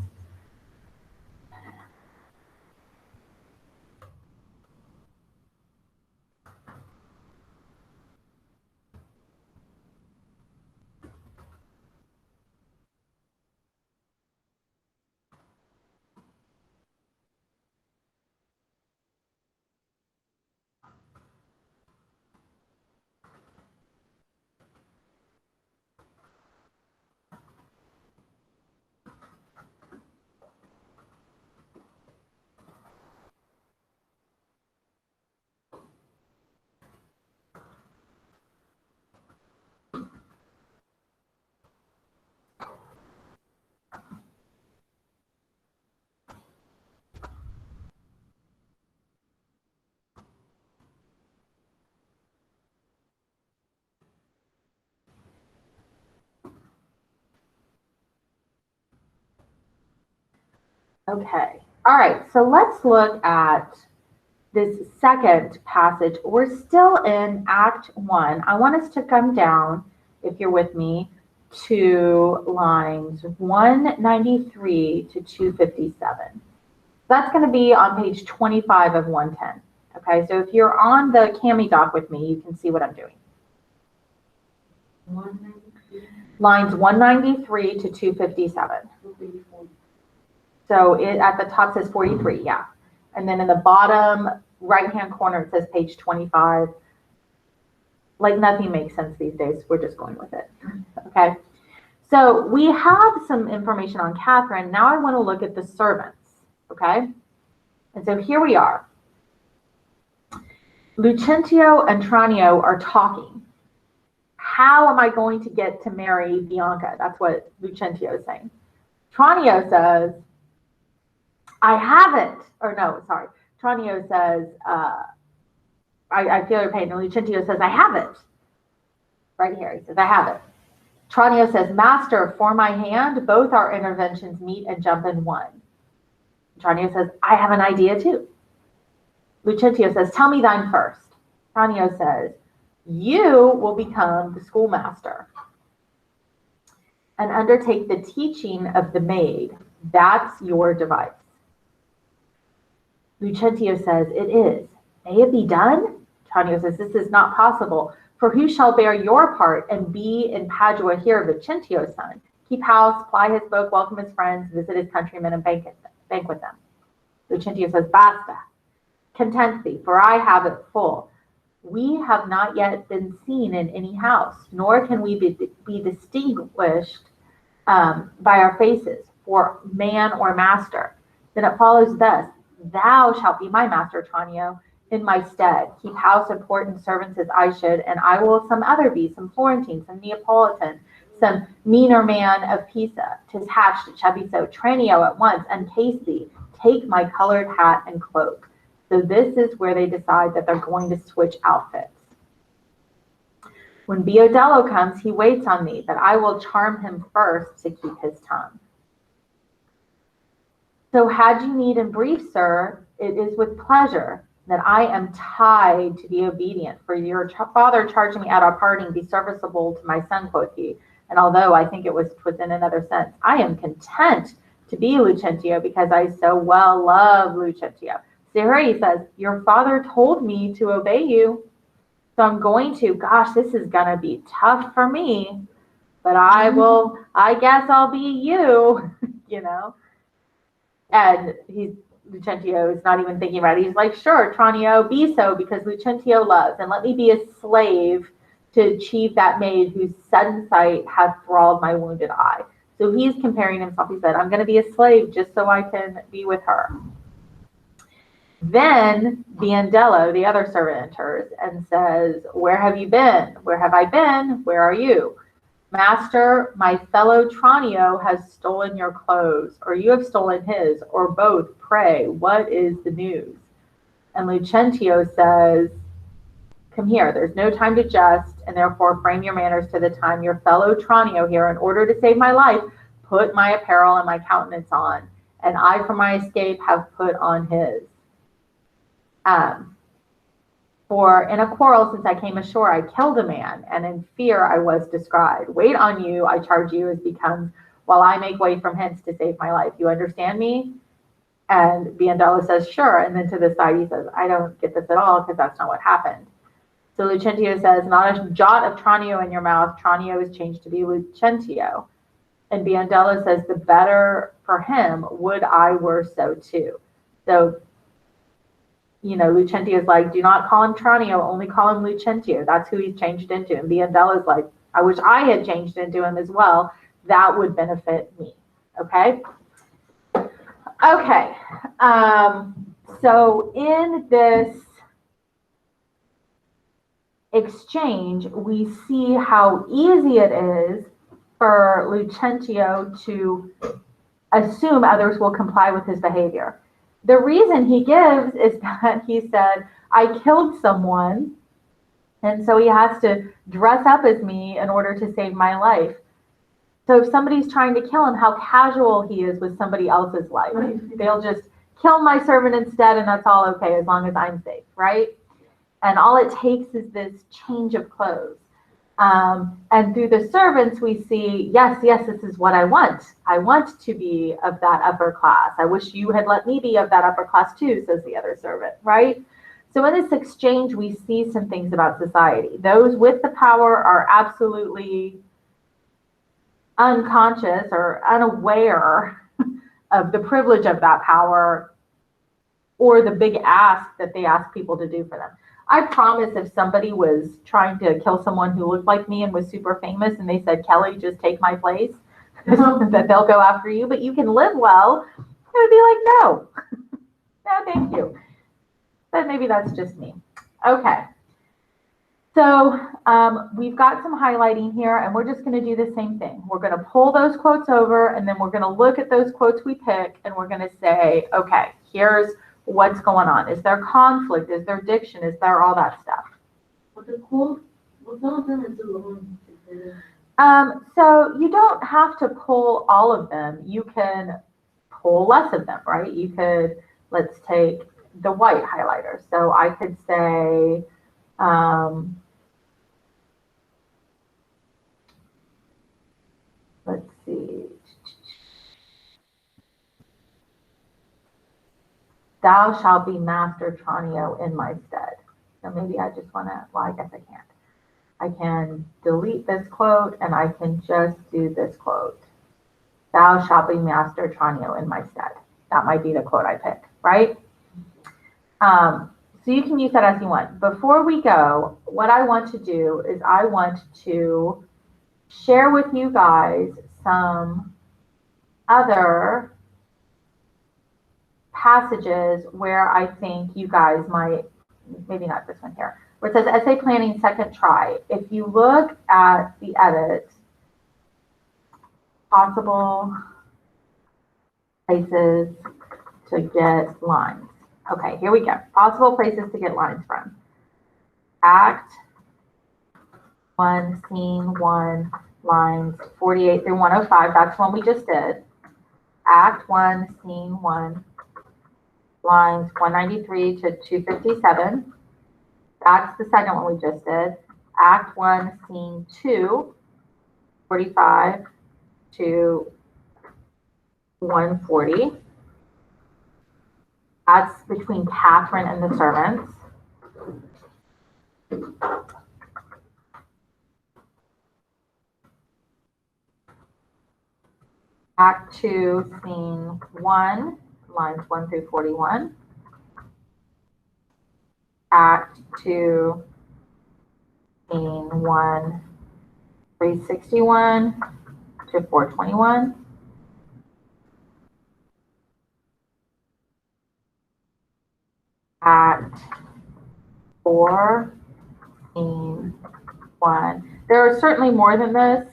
Okay. All right. So let's look at this second passage. We're still in Act 1. I want us to come down, if you're with me, to lines 193 to 257. That's going to be on page 25 of 110. Okay. So if you're on the Cami doc with me, you can see what I'm doing. 193. Lines 193 to 257. 284. So it at the top says 43, yeah. And then in the bottom right-hand corner, it says page 25. Like nothing makes sense these days. We're just going with it, okay? So we have some information on Catherine. Now I want to look at the servants, okay? And so here we are. Lucentio and Tranio are talking. How am I going to get to marry Bianca? That's what Lucentio is saying. Tranio says, I haven't, or no, sorry. Tranio says, I feel your pain. And Lucentio says, I haven't. Right here, he says, I haven't. Tranio says, Master, for my hand, both our interventions meet and jump in one. Tranio says, I have an idea too. Lucentio says, tell me thine first. Tranio says, you will become the schoolmaster and undertake the teaching of the maid. That's your device. Lucentio says, it is. May it be done? Tranio says, this is not possible. For who shall bear your part and be in Padua here, Vicentio's son? Keep house, ply his book, welcome his friends, visit his countrymen, and bank with them. Lucentio says, basta. Content thee, for I have it full. We have not yet been seen in any house, nor can we be distinguished by our faces for man or master. Then it follows thus, thou shalt be my master, Tranio, in my stead. Keep house and port and servants as I should, and I will some other be, some Florentine, some Neapolitan, some meaner man of Pisa. 'Tis hatched, it shall be so. Tranio at once, uncase thee, take my colored hat and cloak. So this is where they decide that they're going to switch outfits. When Biodello comes, he waits on me, but I will charm him first to keep his tongue. So had you need in brief, sir, it is with pleasure that I am tied to be obedient. For your father charged me at our parting, be serviceable to my son, quoth he. And although I think it was in another sense, I am content to be Lucentio because I so well love Lucentio. So here he says, your father told me to obey you. So I'm going to, gosh, this is going to be tough for me, but I guess I'll be you, you know. And Lucentio is not even thinking about it. He's like, sure, Tranio, be so, because Lucentio loves, and let me be a slave to achieve that maid whose sudden sight hath thralled my wounded eye. So he's comparing himself. He said, I'm going to be a slave just so I can be with her. Then Biandello, the other servant, enters and says, where have you been? Where have I been? Where are you? Master, my fellow Tranio has stolen your clothes, or you have stolen his, or both. Pray, what is the news? And Lucentio says, come here, there's no time to jest, and therefore frame your manners to the time. Your fellow Tranio here, in order to save my life, put my apparel and my countenance on, and I for my escape have put on his. For in a quarrel, since I came ashore, I killed a man, and in fear I was descried. Wait on you, I charge you, as becomes, while I make way from hence to save my life. You understand me? And Biondella says, sure. And then to the side, he says, I don't get this at all, because that's not what happened. So Lucentio says, not a jot of Tranio in your mouth. Tranio is changed to be Lucentio. And Biondella says, the better for him, would I were so too. So, you know, Lucentio is like, do not call him Tranio, only call him Lucentio. That's who he's changed into. And Biondella is like, I wish I had changed into him as well. That would benefit me. Okay? Okay. So in this exchange, we see how easy it is for Lucentio to assume others will comply with his behavior. The reason he gives is that he said, I killed someone, and so he has to dress up as me in order to save my life. So if somebody's trying to kill him, how casual he is with somebody else's life. They'll just kill my servant instead, and that's all okay as long as I'm safe, right? And all it takes is this change of clothes. And through the servants, we see, yes, this is what I want. I want to be of that upper class. I wish you had let me be of that upper class too, says the other servant, right? So in this exchange, we see some things about society. Those with the power are absolutely unconscious or unaware of the privilege of that power or the big ask that they ask people to do for them. I promise if somebody was trying to kill someone who looked like me and was super famous and they said, Kelly, just take my place, that they'll go after you, but you can live well, I would be like, no, no, thank you. But maybe that's just me. Okay. So we've got some highlighting here, and we're just going to do the same thing. We're going to pull those quotes over, and then we're going to look at those quotes we pick, and we're going to say, okay, here's what's going on. Is there conflict? Is there diction? Is there all that stuff? But the quote, well, some of them are too long. So you don't have to pull all of them. You can pull less of them, right? You could, let's take the white highlighter. So I could say, let's see. Thou shalt be master, Tranio, in my stead. So maybe I just want to, well, I guess I can't. I can delete this quote and I can just do this quote. Thou shalt be master, Tranio, in my stead. That might be the quote I pick, right? So you can use that as you want. Before we go, what I want to do is I want to share with you guys some other passages where I think you guys might, maybe not this one here, where it says essay planning second try. If you look at the edit, possible places to get lines. Okay, here we go. Possible places to get lines from. Act 1, Scene 1, lines 48 through 105. That's one we just did. Act 1, Scene 1, lines 193 to 257. That's the second one we just did. Act 1, Scene 2, 45 to 140. That's between Catherine and the servants. Act 2, Scene 1, lines 1 through 41. Act 2, Scene 1, 361 to 421. Act 4, Scene 1. There are certainly more than this,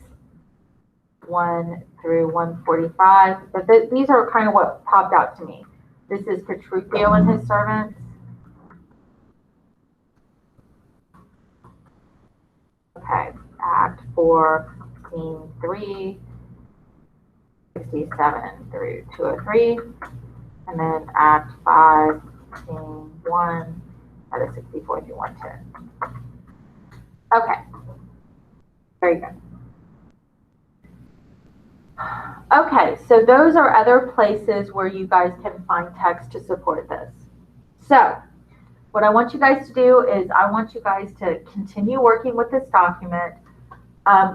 1 through 145, but these are kind of what popped out to me. This is Petruchio and his servants. Okay, Act 4, Scene 3, 67 through 203, and then Act 5, Scene 1, out of 64 through 110. Okay, very good. Okay, so those are other places where you guys can find text to support this. So what I want you guys to do is I want you guys to continue working with this document.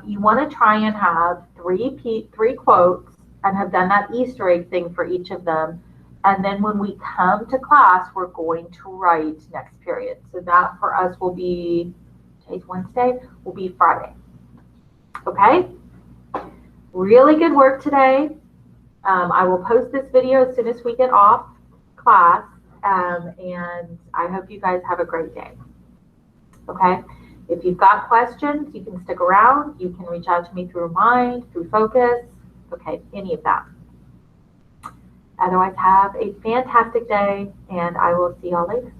You want to try and have three quotes and have done that Easter egg thing for each of them. And then when we come to class, we're going to write next period. So that for us will be, today's Wednesday, will be Friday. Okay? Really good work today. I will post this video as soon as we get off class. And I hope you guys have a great day. Okay? If you've got questions, you can stick around. You can reach out to me through Mind, through Focus, okay, any of that. Otherwise, have a fantastic day, and I will see y'all later.